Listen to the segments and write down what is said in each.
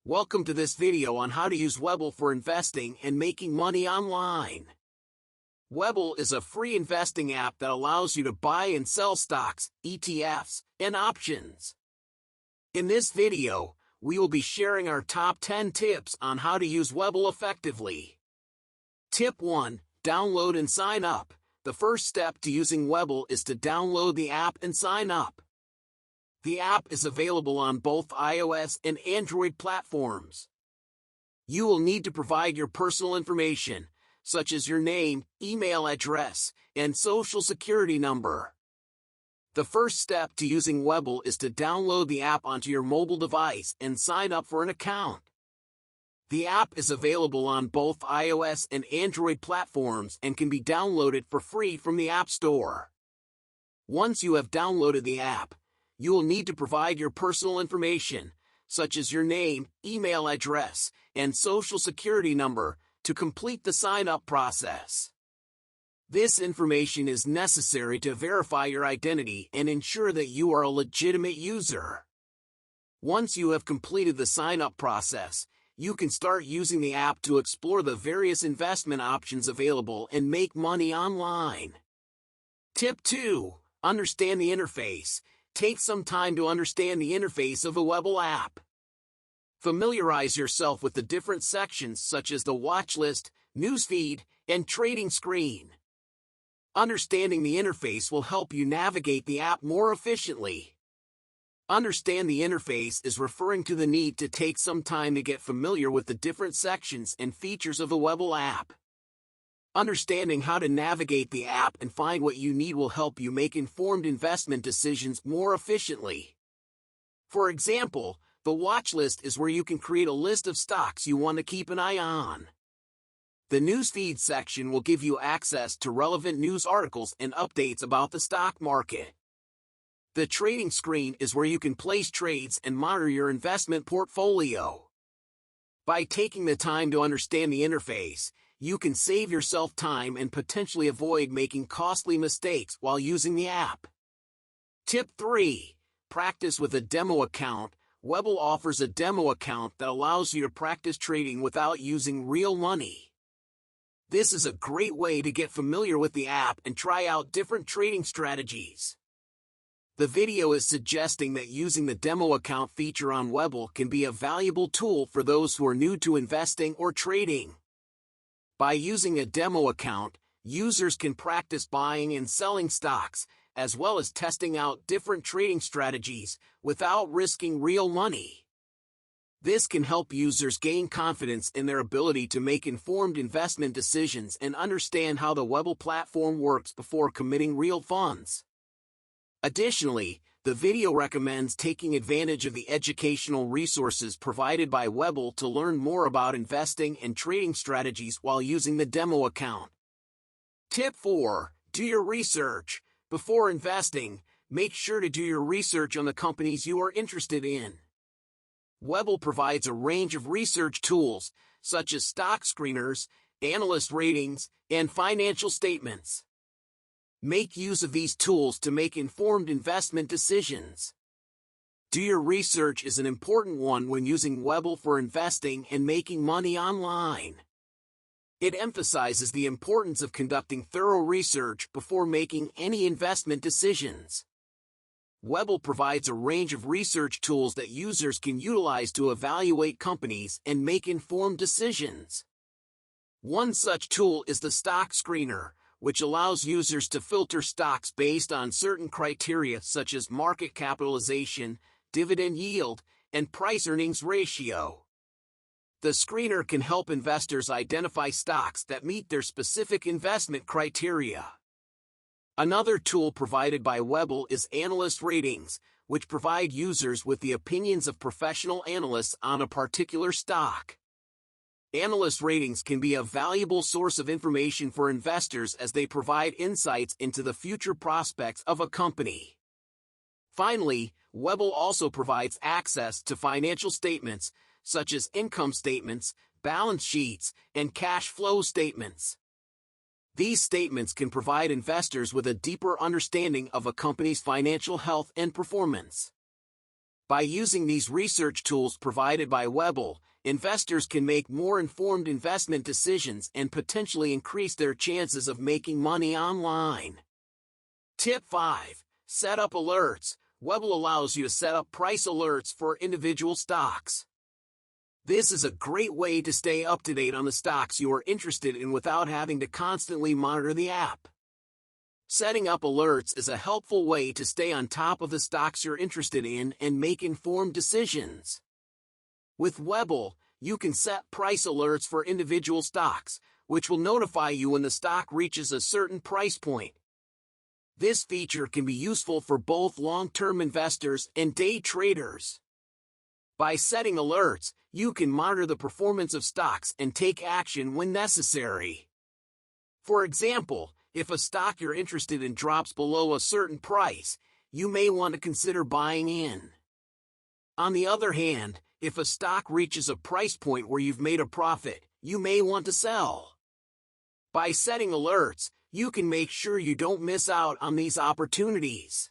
Welcome to this video on how to use Webull for investing and making money online. Webull is a free investing app that allows you to buy and sell stocks, ETFs, and options. In this video, we will be sharing our top 10 tips on how to use Webull effectively. Tip 1. Download and sign up. The first step to using Webull is to download the app and sign up. The app is available on both iOS and Android platforms. You will need to provide your personal information, such as your name, email address, and social security number. The first step to using Webull is to download the app onto your mobile device and sign up for an account. The app is available on both iOS and Android platforms and can be downloaded for free from the App Store. Once you have downloaded the app, you will need to provide your personal information, such as your name, email address, and social security number, to complete the sign-up process. This information is necessary to verify your identity and ensure that you are a legitimate user. Once you have completed the sign-up process, you can start using the app to explore the various investment options available and make money online. Tip 2. Understand the interface. Take some time to understand the interface of a Webull app. Familiarize yourself with the different sections such as the watch list, newsfeed, and trading screen. Understanding the interface will help you navigate the app more efficiently. Understand the interface is referring to the need to take some time to get familiar with the different sections and features of a Webull app. Understanding how to navigate the app and find what you need will help you make informed investment decisions more efficiently. For example, the watch list is where you can create a list of stocks you want to keep an eye on. The newsfeed section will give you access to relevant news articles and updates about the stock market. The trading screen is where you can place trades and monitor your investment portfolio. By taking the time to understand the interface, you can save yourself time and potentially avoid making costly mistakes while using the app. Tip 3. Practice with a demo account. Webull offers a demo account that allows you to practice trading without using real money. This is a great way to get familiar with the app and try out different trading strategies. The video is suggesting that using the demo account feature on Webull can be a valuable tool for those who are new to investing or trading. By using a demo account, users can practice buying and selling stocks, as well as testing out different trading strategies, without risking real money. This can help users gain confidence in their ability to make informed investment decisions and understand how the Webull platform works before committing real funds. Additionally, the video recommends taking advantage of the educational resources provided by Webull to learn more about investing and trading strategies while using the demo account. Tip 4. Do your research. Before investing, make sure to do your research on the companies you are interested in. Webull provides a range of research tools, such as stock screeners, analyst ratings, and financial statements. Make use of these tools to make informed investment decisions. Do your research is an important one when using Webull for investing and making money online. It emphasizes the importance of conducting thorough research before making any investment decisions. Webull provides a range of research tools that users can utilize to evaluate companies and make informed decisions. One such tool is the stock screener, which allows users to filter stocks based on certain criteria such as market capitalization, dividend yield, and price-earnings ratio. The screener can help investors identify stocks that meet their specific investment criteria. Another tool provided by Webull is analyst ratings, which provide users with the opinions of professional analysts on a particular stock. Analyst ratings can be a valuable source of information for investors as they provide insights into the future prospects of a company. Finally, Webull also provides access to financial statements, such as income statements, balance sheets, and cash flow statements. These statements can provide investors with a deeper understanding of a company's financial health and performance. By using these research tools provided by Webull, investors can make more informed investment decisions and potentially increase their chances of making money online. Tip 5. Set up alerts. Webull allows you to set up price alerts for individual stocks. This is a great way to stay up to date on the stocks you are interested in without having to constantly monitor the app. Setting up alerts is a helpful way to stay on top of the stocks you're interested in and make informed decisions. With Webull, you can set price alerts for individual stocks, which will notify you when the stock reaches a certain price point. This feature can be useful for both long-term investors and day traders. By setting alerts, you can monitor the performance of stocks and take action when necessary. For example, if a stock you're interested in drops below a certain price, you may want to consider buying in. On the other hand, if a stock reaches a price point where you've made a profit, you may want to sell. By setting alerts, you can make sure you don't miss out on these opportunities.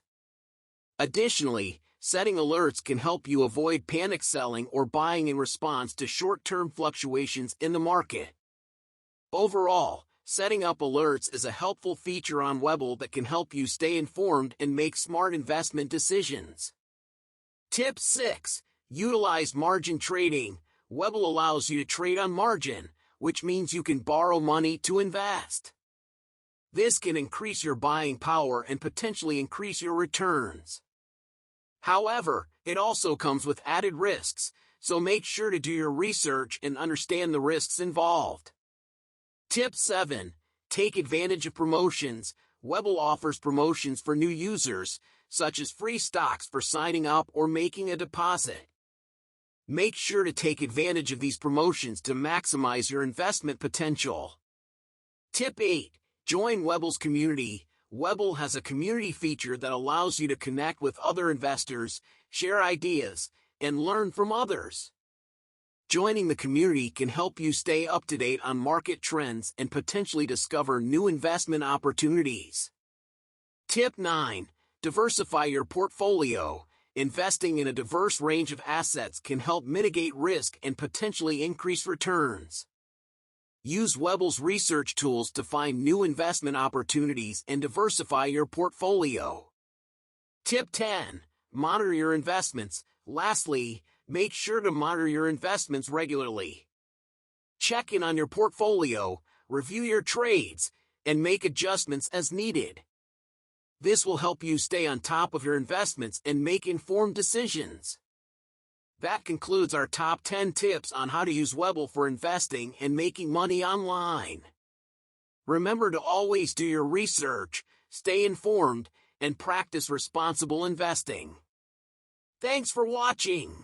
Additionally, setting alerts can help you avoid panic selling or buying in response to short-term fluctuations in the market. Overall, setting up alerts is a helpful feature on Webull that can help you stay informed and make smart investment decisions. Tip 6. Utilize margin trading. Webull allows you to trade on margin, which means you can borrow money to invest. This can increase your buying power and potentially increase your returns. However, it also comes with added risks, so make sure to do your research and understand the risks involved. Tip 7. Take advantage of promotions. Webull offers promotions for new users, such as free stocks for signing up or making a deposit. Make sure to take advantage of these promotions to maximize your investment potential. Tip 8. Join Webull's community. Webull has a community feature that allows you to connect with other investors, share ideas, and learn from others. Joining the community can help you stay up to date on market trends and potentially discover new investment opportunities. Tip 9. Diversify your portfolio. Investing in a diverse range of assets can help mitigate risk and potentially increase returns. Use Webull's research tools to find new investment opportunities and diversify your portfolio. Tip 10. Monitor your investments. Lastly, make sure to monitor your investments regularly. Check in on your portfolio, review your trades, and make adjustments as needed. This will help you stay on top of your investments and make informed decisions. That concludes our top 10 tips on how to use Webull for investing and making money online. Remember to always do your research, stay informed, and practice responsible investing. Thanks for watching.